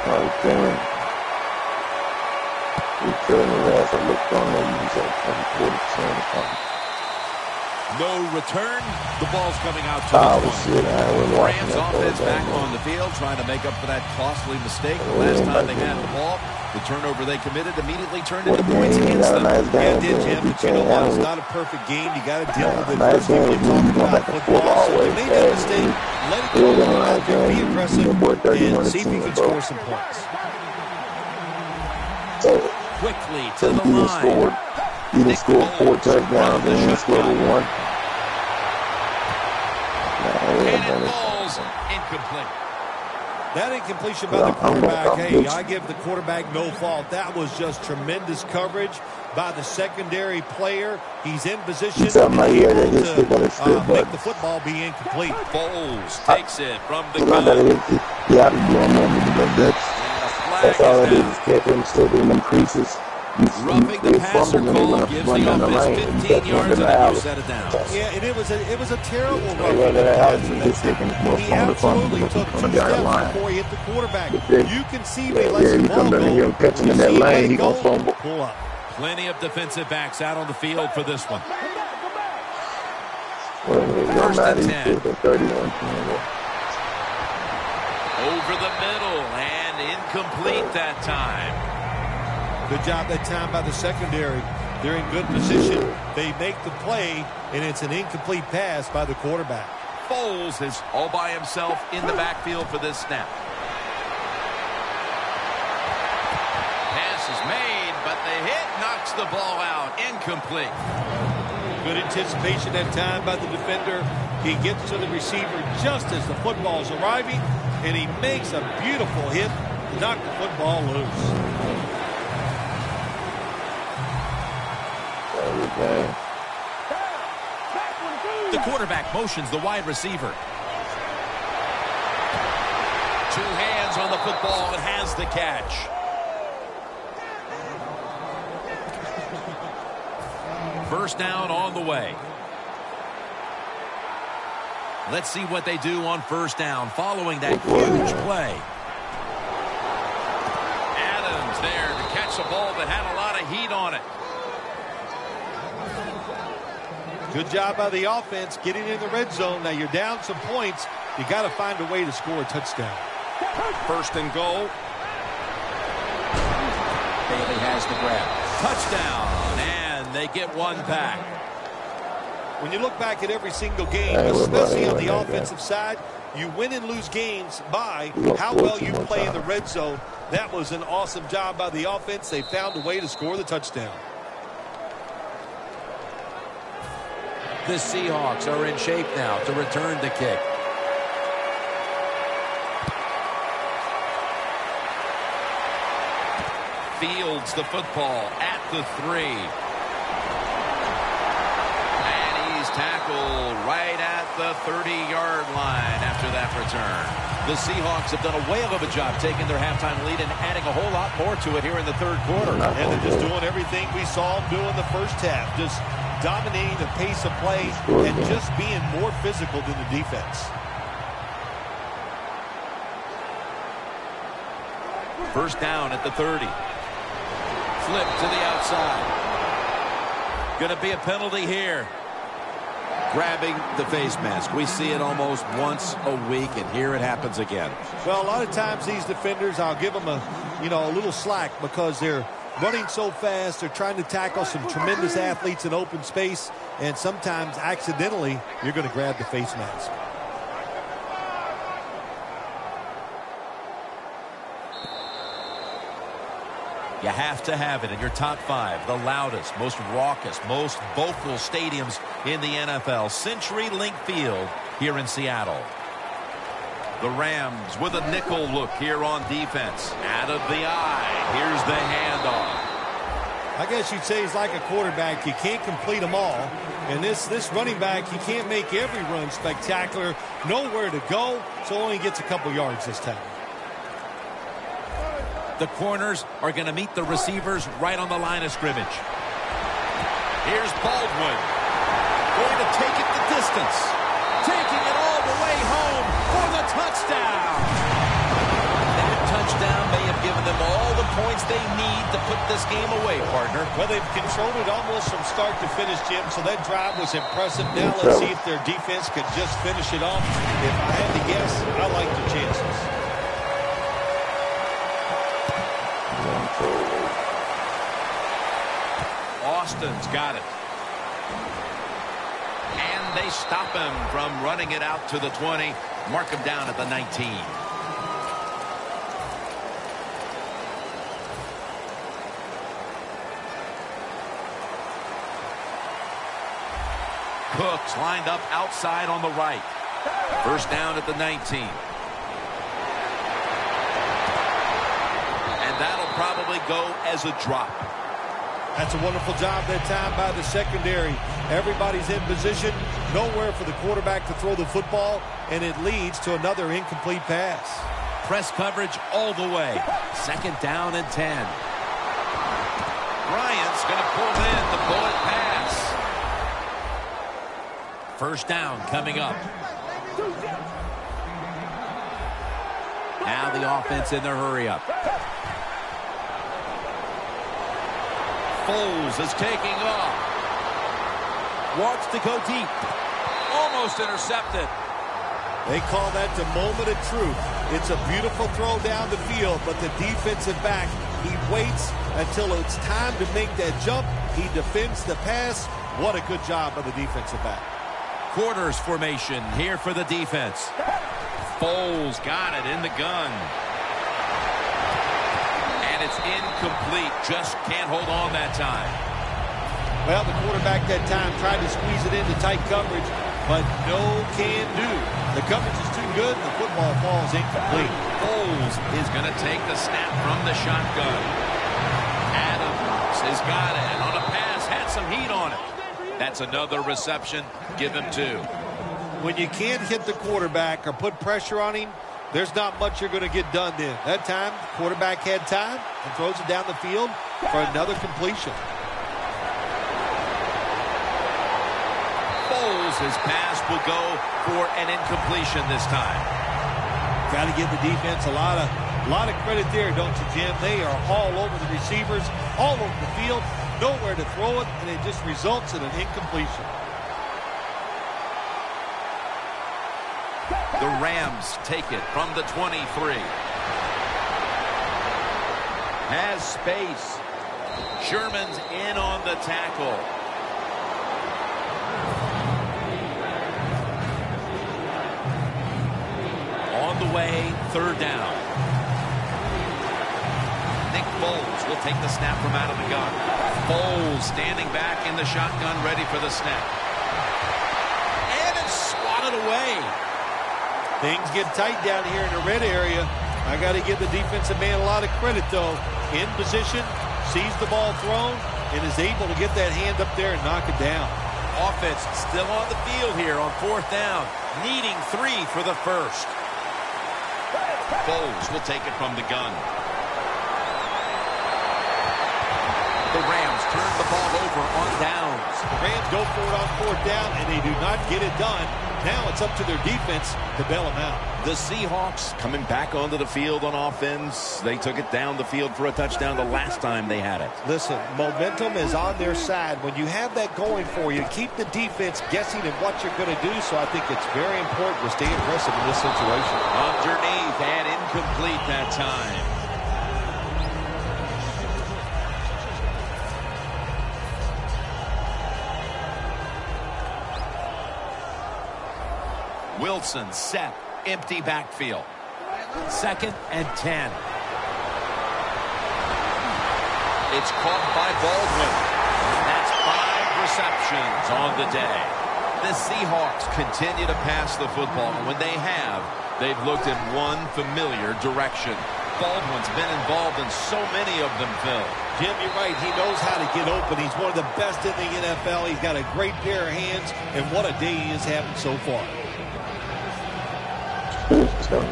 Okay. We turn the ass. I looked on there. You said 24-10. No return. The ball's coming out to the 20. The Rams offense back on the field, trying to make up for that costly mistake. The last time they had the ball, the turnover they committed immediately turned into points against them. Yeah, it did, Jim, but you know what? It's not a perfect game. You got to deal with adversity when you're talking about football. So if you made that mistake, let it go. Go out there, be aggressive, and see if you can score some points. Quickly to the line. He done scored 4 touchdowns and he scored 1. And it falls incomplete. That incompletion by the quarterback, hey, I give the quarterback no fault. That was just tremendous coverage by the secondary player. He's in position to make the football be incomplete. Foles takes it from the gun. That's all it is catch him still doing them creases. Roughing the passer call gives the offense 15 yards and you set it down. Yeah, and it was a terrible roughing the passer. He absolutely took 2 steps before he hit the quarterback. You can see he lets the ball go. You catching in that lane, he gonna fumble. Pull up. Plenty of defensive backs out on the field for this one. First and 10. Over the middle and incomplete that time. Good job that time by the secondary. They're in good position. They make the play, and it's an incomplete pass by the quarterback. Foles is all by himself in the backfield for this snap. Pass is made, but the hit knocks the ball out. Incomplete. Good anticipation that time by the defender. He gets to the receiver just as the football's arriving, and he makes a beautiful hit to knock the football loose. The quarterback motions the wide receiver. 2 hands on the football and has the catch. First down on the way. Let's see what they do on first down following that huge play. Adams there to catch a ball that had a lot of heat on it. Good job by the offense getting in the red zone. Now you're down some points. You got to find a way to score a touchdown. First and goal. Bailey has the grab. Touchdown, and they get one back. When you look back at every single game, especially on the offensive side, you win and lose games by how well you play in the red zone. That was an awesome job by the offense. They found a way to score the touchdown. The Seahawks are in shape now to return the kick. Fields the football at the 3. And he's tackled right at the 30-yard line after that return. The Seahawks have done a whale of a job taking their halftime lead and adding a whole lot more to it here in the third quarter. And they're just doing everything we saw them do in the first half. Just dominating the pace of play and just being more physical than the defense. First down at the 30. Flip to the outside. Going to be a penalty here. Grabbing the face mask. We see it almost once a week, and here it happens again. Well, a lot of times these defenders, I'll give them a little slack because they're running so fast. They're trying to tackle some tremendous athletes in open space, and sometimes accidentally you're going to grab the face mask. You have to have it in your top 5. The loudest, most raucous, most vocal stadiums in the NFL. CenturyLink Field here in Seattle. The Rams with a nickel look here on defense. Out of the eye. Here's the handoff. I guess you'd say he's like a quarterback. You can't complete them all. And this running back, you can't make every run spectacular. Nowhere to go, so only gets a couple yards this time. The corners are going to meet the receivers right on the line of scrimmage. Here's Baldwin. Going to take it the distance. Taking it all the way home for the touchdown. That touchdown may points they need to put this game away, partner. Well, they've controlled it almost from start to finish, Jim, so that drive was impressive. Now let's see if their defense can just finish it off. If I had to guess, I like the chances. Austin's got it. And they stop him from running it out to the 20. Mark him down at the 19. Cooks lined up outside on the right. First down at the 19. And that'll probably go as a drop. That's a wonderful job that time by the secondary. Everybody's in position. Nowhere for the quarterback to throw the football, and it leads to another incomplete pass. Press coverage all the way. Second down and 10. Bryant's going to pull in the bullet pass. First down coming up. Now the offense in their hurry-up. Foles is taking off. Wants to go deep. Almost intercepted. They call that the moment of truth. It's a beautiful throw down the field, but the defensive back, he waits until it's time to make that jump. He defends the pass. What a good job by the defensive back. Quarters formation here for the defense. Foles got it in the gun. And it's incomplete. Just can't hold on that time. Well, the quarterback that time tried to squeeze it into tight coverage, but no can do. The coverage is too good. The football falls incomplete. Foles is going to take the snap from the shotgun. Adams has got it on a pass. Had some heat on it. That's another reception. Give him 2. When you can't hit the quarterback or put pressure on him, there's not much you're going to get done then. That time, the quarterback had time and throws it down the field for another completion. Foles, his pass will go for an incompletion this time. Got to give the defense a lot of credit there, don't you, Jim? They are all over the receivers, all over the field, nowhere to throw it, and it just results in an incompletion. The Rams take it from the 23. Has space. Sherman's in on the tackle. On the way, third down. Nick Foles will take the snap from out of the gun. Foles standing back in the shotgun, ready for the snap. And it's swatted away. Things get tight down here in the red area. I got to give the defensive man a lot of credit, though. In position, sees the ball thrown, and is able to get that hand up there and knock it down. Offense still on the field here on fourth down, needing 3 for the first. Foles will take it from the gun. The Rams turn the ball over on downs. The Rams go for it on fourth down, and they do not get it done. Now it's up to their defense to bail them out. The Seahawks coming back onto the field on offense. They took it down the field for a touchdown the last time they had it. Listen, momentum is on their side. When you have that going for you, keep the defense guessing at what you're going to do. So I think it's very important to stay aggressive in this situation. Underneath and incomplete that time. Wilson set, empty backfield. Second and 10. It's caught by Baldwin. That's 5 receptions on the day. The Seahawks continue to pass the football, and when they have, they've looked in one familiar direction. Baldwin's been involved in so many of them, Phil. Jim, you're right. He knows how to get open. He's one of the best in the NFL. He's got a great pair of hands, and what a day he is having so far.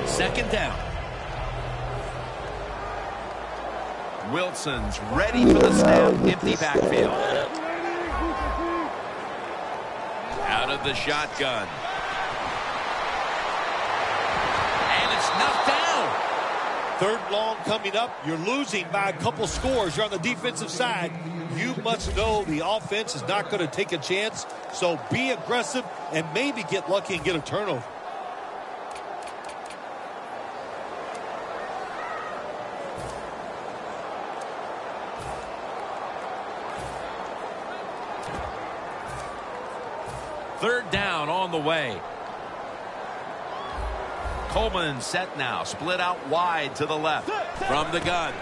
Second down. Wilson's ready for the snap. Empty backfield. Out of the shotgun. And it's knocked down. Third and long coming up. You're losing by a couple scores. You're on the defensive side. You must know the offense is not going to take a chance. So be aggressive and maybe get lucky and get a turnover. Third down on the way. Coleman set now. Split out wide to the left from the gun.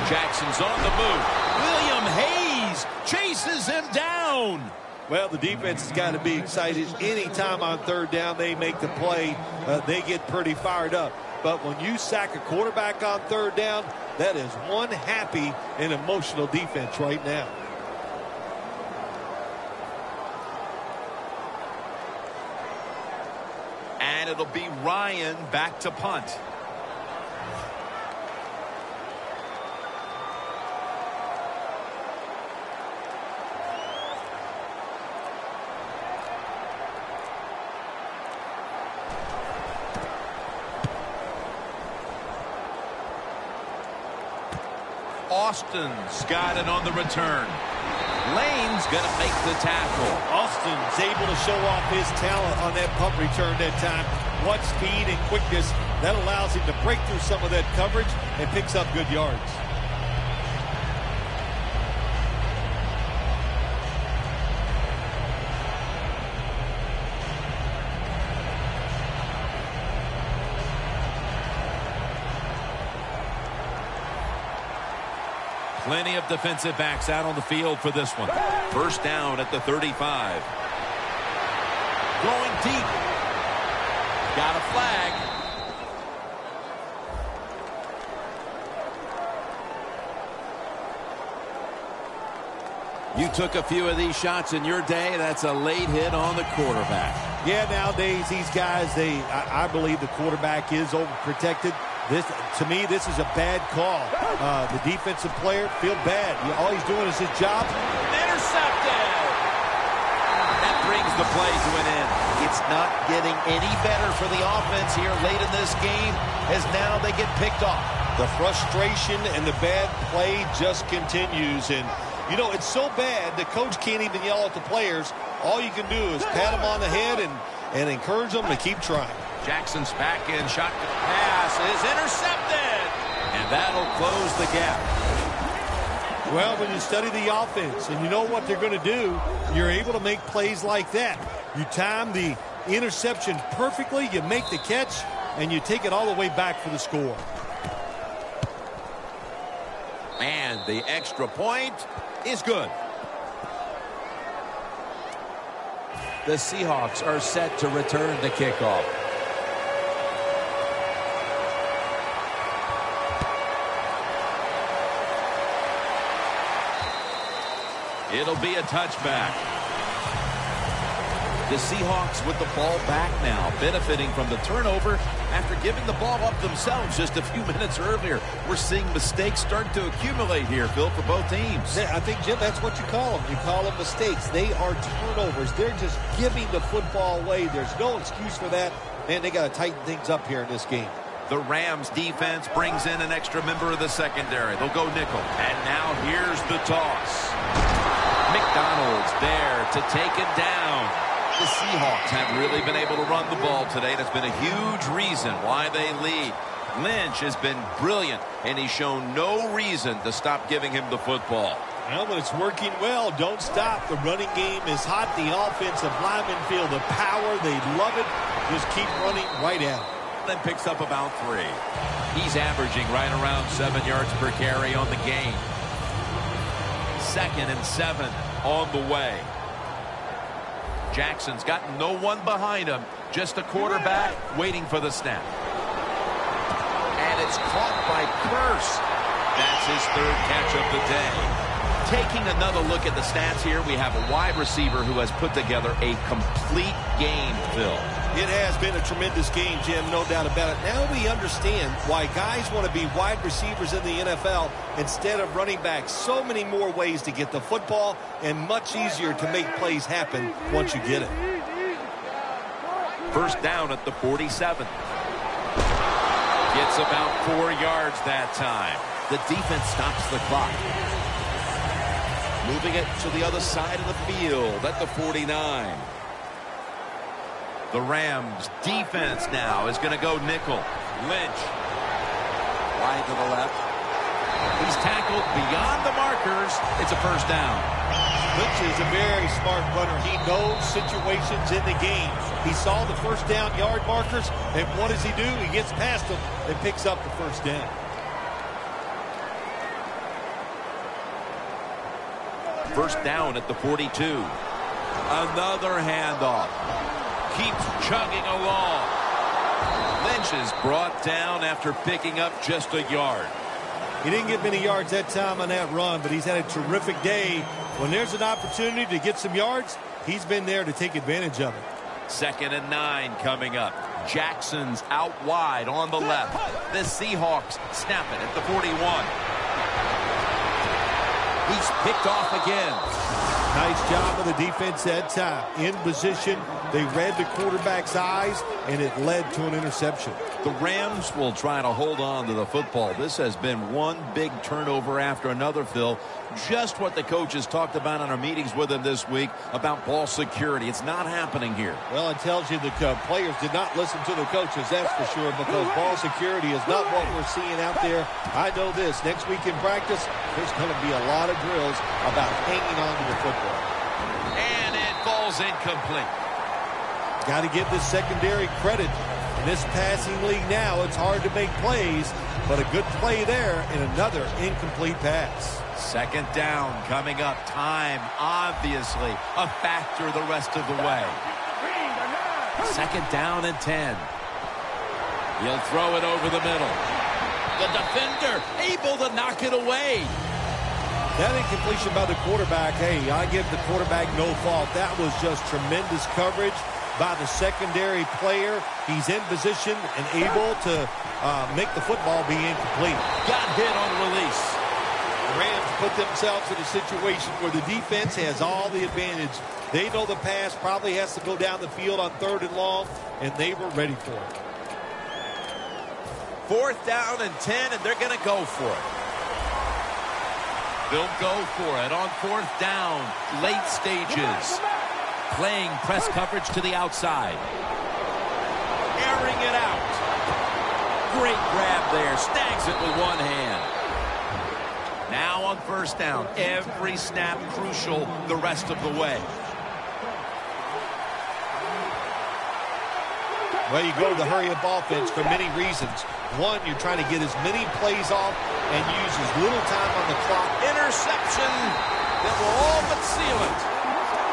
Jackson's on the move. William Hayes chases him down. Well, the defense has got to be excited. Anytime on third down they make the play, they get pretty fired up. But when you sack a quarterback on third down, that is one happy and emotional defense right now. And it'll be Ryan back to punt. Austin's got it on the return. Lane's going to make the tackle. Austin's able to show off his talent on that punt return that time. What speed and quickness that allows him to break through some of that coverage and picks up good yards. Plenty of defensive backs out on the field for this one. First down at the 35. Going deep. Got a flag. You took a few of these shots in your day. That's a late hit on the quarterback. Yeah, nowadays these guys, I believe the quarterback is overprotected. To me, this is a bad call. The defensive player feel bad. All he's doing is his job. Intercepted. That brings the play to an end. It's not getting any better for the offense here late in this game as now they get picked off. The frustration and the bad play just continues. And, you know, it's so bad the coach can't even yell at the players. All you can do is pat them on the head and encourage them to keep trying. Jackson's back in. Shotgun pass is intercepted. And that'll close the gap. Well, when you study the offense and you know what they're going to do, you're able to make plays like that. You time the interception perfectly, you make the catch, and you take it all the way back for the score. And the extra point is good. The Seahawks are set to return the kickoff. It'll be a touchback. The Seahawks with the ball back now, benefiting from the turnover after giving the ball up themselves just a few minutes earlier. We're seeing mistakes start to accumulate here, Phil, for both teams. I think, Jim, that's what you call them. You call them mistakes. They are turnovers. They're just giving the football away. There's no excuse for that. Man, they got to tighten things up here in this game. The Rams defense brings in an extra member of the secondary. They'll go nickel. And now here's the toss. McDonald's there to take it down. The Seahawks have really been able to run the ball today. That's been a huge reason why they lead. Lynch has been brilliant, and he's shown no reason to stop giving him the football. Well, when it's working well, don't stop. The running game is hot. The offensive linemen feel the power. They love it. Just keep running right at it. Then picks up about 3. He's averaging right around 7 yards per carry on the game. 2nd and 7 on the way. Jackson's got no one behind him, just a quarterback waiting for the snap. And it's caught by Curse. That's his 3rd catch of the day. Taking another look at the stats here, we have a wide receiver who has put together a complete game, Phil. It has been a tremendous game, Jim, no doubt about it. Now we understand why guys want to be wide receivers in the NFL instead of running backs. So many more ways to get the football and much easier to make plays happen once you get it. First down at the 47. Gets about 4 yards that time. The defense stops the clock. Moving it to the other side of the field at the 49. The Rams defense now is going to go nickel. Lynch. Wide to the left. He's tackled beyond the markers. It's a first down. Lynch is a very smart runner. He knows situations in the game. He saw the first down yard markers, and what does he do? He gets past them and picks up the first down. First down at the 42. Another handoff. Keeps chugging along. Lynch is brought down after picking up just a yard. He didn't get many yards that time on that run, but he's had a terrific day. When there's an opportunity to get some yards, he's been there to take advantage of it. 2nd and 9 coming up. Jackson's out wide on the left. The Seahawks snap it at the 41. He's picked off again. Nice job of the defense that time. In position, they read the quarterback's eyes, and it led to an interception. The Rams will try to hold on to the football. This has been one big turnover after another, Phil. Just what the coaches talked about in our meetings with him this week about ball security. It's not happening here. Well, it tells you the players did not listen to the coaches, that's for sure, because ball security is not what we're seeing out there. I know this. Next week in practice, there's going to be a lot of drills about hanging on to the football. And it falls incomplete. Got to give this secondary credit. In this passing league now, it's hard to make plays, but a good play there and another incomplete pass. 2nd down coming up. Time, obviously, a factor the rest of the way. 2nd down and 10. He'll throw it over the middle. The defender able to knock it away. That incompletion by the quarterback, hey, I give the quarterback no fault. That was just tremendous coverage by the secondary player. He's in position and able to make the football be incomplete. Got hit on release. The Rams put themselves in a situation where the defense has all the advantage. They know the pass probably has to go down the field on 3rd and long, and they were ready for it. 4th down and 10, and they're going to go for it. They'll go for it on 4th down, late stages. Playing press coverage to the outside. Airing it out. Great grab there. Snags it with one hand. Now on 1st down. Every snap crucial the rest of the way. Well, you go to the hurry-up offense for many reasons. One, you're trying to get as many plays off and use as little time on the clock. Interception that will all but seal it.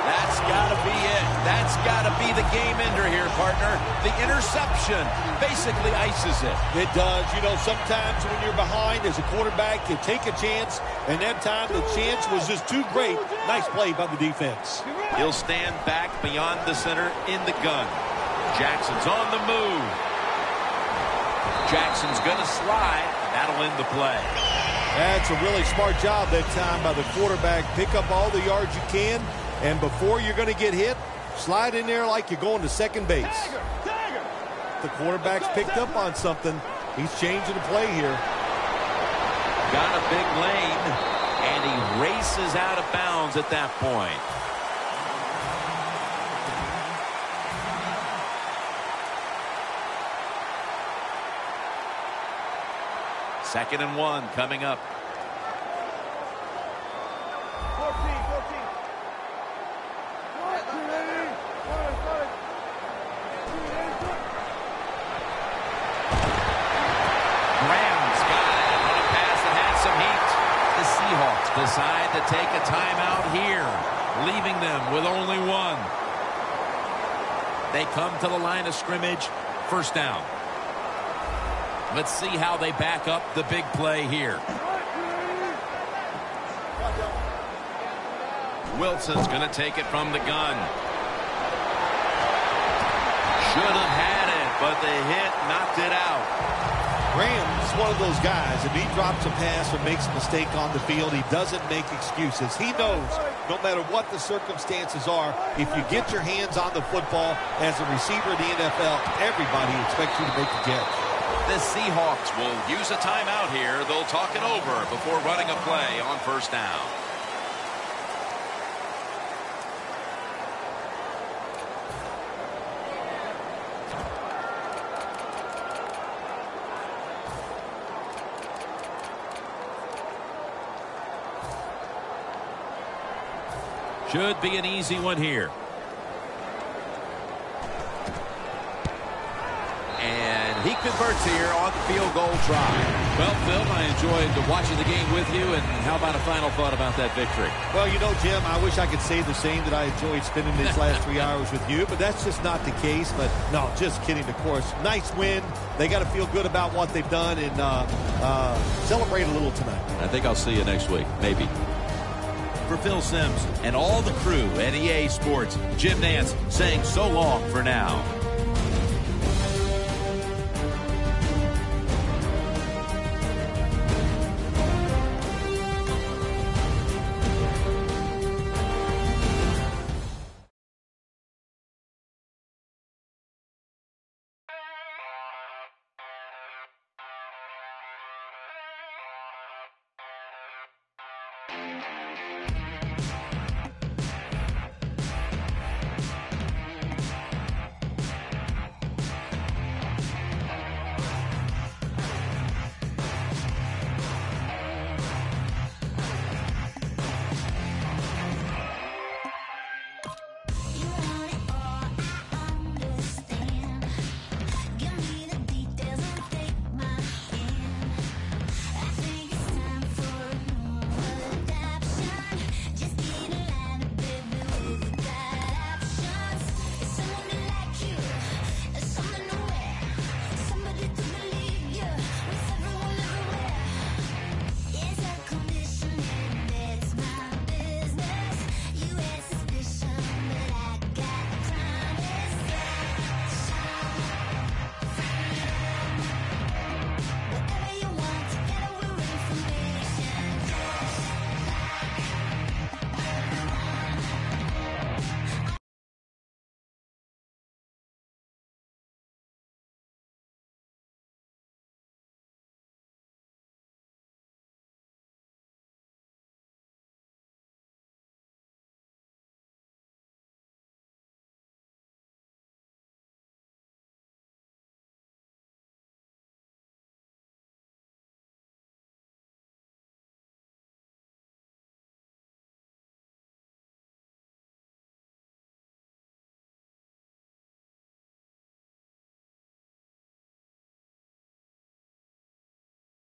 That's got to be it. That's got to be the game ender here, partner. The interception basically ices it. It does. You know, sometimes when you're behind as a quarterback, you take a chance, and that time the chance was just too great. Nice play by the defense. He'll stand back beyond the center in the gun. Jackson's on the move. Jackson's going to slide. That'll end the play. That's a really smart job that time by the quarterback. Pick up all the yards you can, and before you're going to get hit, slide in there like you're going to second base. The quarterback's picked up on something. He's changing the play here. Got a big lane, and he races out of bounds at that point. Second and 1 coming up. Decide to take a timeout here, leaving them with only one. They come to the line of scrimmage, 1st down. Let's see how they back up the big play here. Wilson's going to take it from the gun. Should have had it, but the hit knocked it out. Graham's one of those guys, if he drops a pass or makes a mistake on the field, he doesn't make excuses. He knows no matter what the circumstances are, if you get your hands on the football as a receiver in the NFL, everybody expects you to make a catch. The Seahawks will use a timeout here. They'll talk it over before running a play on first down. Should be an easy one here. And he converts here on the field goal try. Well, Phil, I enjoyed watching the game with you. And how about a final thought about that victory? Well, you know, Jim, I wish I could say the same, that I enjoyed spending these last 3 hours with you, but that's just not the case. But no, just kidding, of course. Nice win. They got to feel good about what they've done and celebrate a little tonight. I think I'll see you next week, maybe. For Phil Simms and all the crew at EA Sports, Jim Nantz saying so long for now.